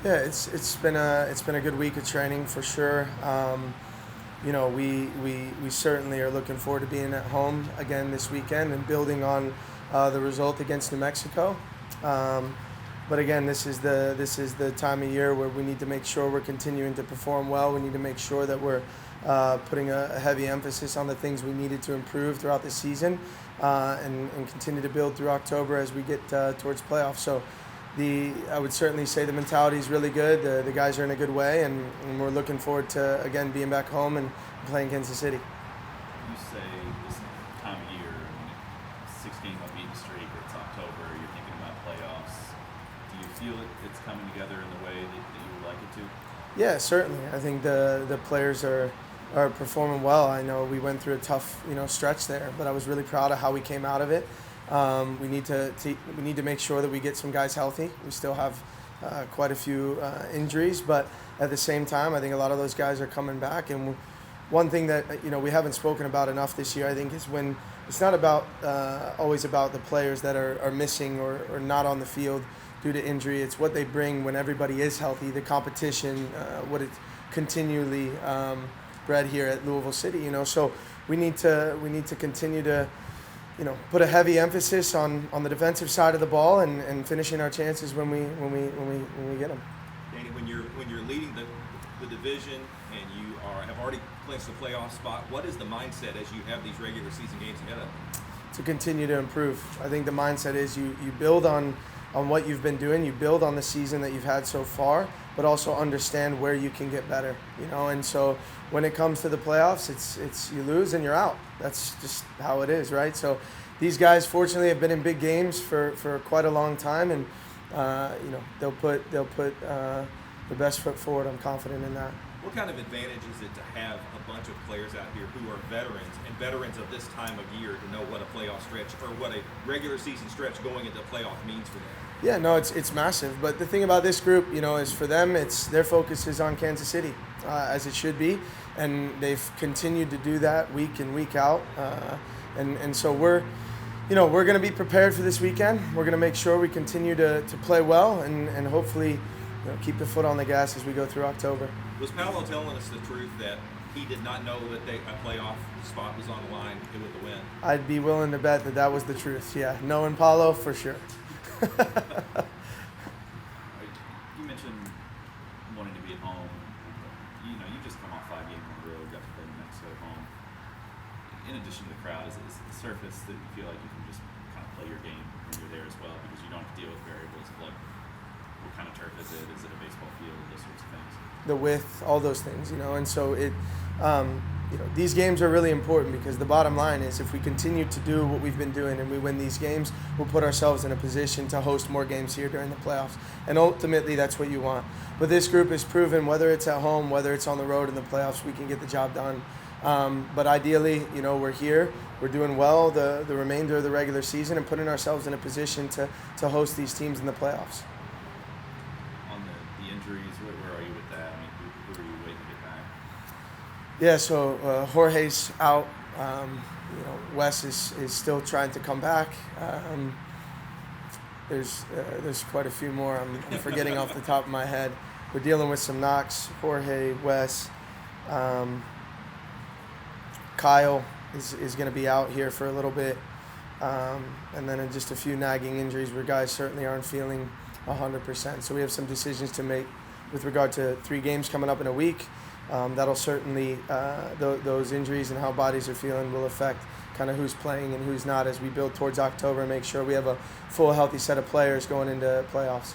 Yeah, it's been a good week of training for sure. We certainly are looking forward to being at home again this weekend and building on the result against New Mexico. Um, but again, this is the time of year where we need to make sure we're continuing to perform well. We need to make sure that we're putting a heavy emphasis on the things we needed to improve throughout the season, and continue to build through October as we get towards playoffs. So I would certainly say the mentality is really good. The guys are in a good way, and we're looking forward to again being back home and playing Kansas City. You say this time of year, I mean, 6 games unbeaten streak, it's October, you're thinking about playoffs. Do you feel it's coming together in the way that you would like it to? Yeah, certainly. I think the players are performing well. I know we went through a tough stretch there, but I was really proud of how we came out of it. We need to make sure that we get some guys healthy. We still have quite a few injuries, but at the same time, I think a lot of those guys are coming back. And one thing that we haven't spoken about enough this year, I think, is when it's not about always about the players that are missing or not on the field due to injury. It's what they bring when everybody is healthy, the competition, what it's continually bred here at Louisville City. So we need to continue to put a heavy emphasis on the defensive side of the ball and finishing our chances when we get them. Danny, when you're leading the division and you have already clinched the playoff spot, what is the mindset as you have these regular season games ahead of them? To continue to improve. I think the mindset is you build on what you've been doing, you build on the season that you've had so far, but also understand where you can get better. And so when it comes to the playoffs, it's you lose and you're out. That's just how it is, right? So these guys fortunately have been in big games for quite a long time, and they'll put the best foot forward. I'm confident in that. What kind of advantage is it to have a bunch of players out here who are veterans and veterans of this time of year to know what a playoff stretch or what a regular season stretch going into playoff means for them? Yeah, no, it's massive. But the thing about this group, is for them, their focus is on Kansas City, as it should be, and they've continued to do that week in, week out, and so we're going to be prepared for this weekend. We're going to make sure we continue to play well and hopefully keep the foot on the gas as we go through October. Was Paolo telling us the truth that he did not know that a playoff spot was on the line with the win? I'd be willing to bet that was the truth. Yeah, knowing Paolo for sure. You mentioned wanting to be at home. You just come off 5 games on the road, got to play New Mexico at home. In addition to the crowd, is the surface that you feel like you can just kind of play your game when you're there as well, because you don't have to deal with variables of like what kind of turf is it? Is it a baseball field? Those sorts of things. The width, all those things, and so these games are really important because the bottom line is if we continue to do what we've been doing and we win these games, we'll put ourselves in a position to host more games here during the playoffs. And ultimately, that's what you want. But this group has proven whether it's at home, whether it's on the road in the playoffs, we can get the job done. But ideally, we're here, we're doing well the remainder of the regular season and putting ourselves in a position to host these teams in the playoffs. On the injuries, where are you with that? I mean, who are you waiting to get back? Yeah, so Jorge's out. Wes is still trying to come back. There's quite a few more. I'm forgetting off the top of my head. We're dealing with some knocks. Jorge, Wes, Kyle is going to be out here for a little bit, and then just a few nagging injuries where guys certainly aren't feeling 100%. So we have some decisions to make with regard to 3 games coming up in a week. That'll certainly, those injuries and how bodies are feeling will affect kind of who's playing and who's not as we build towards October and make sure we have a full, healthy set of players going into playoffs.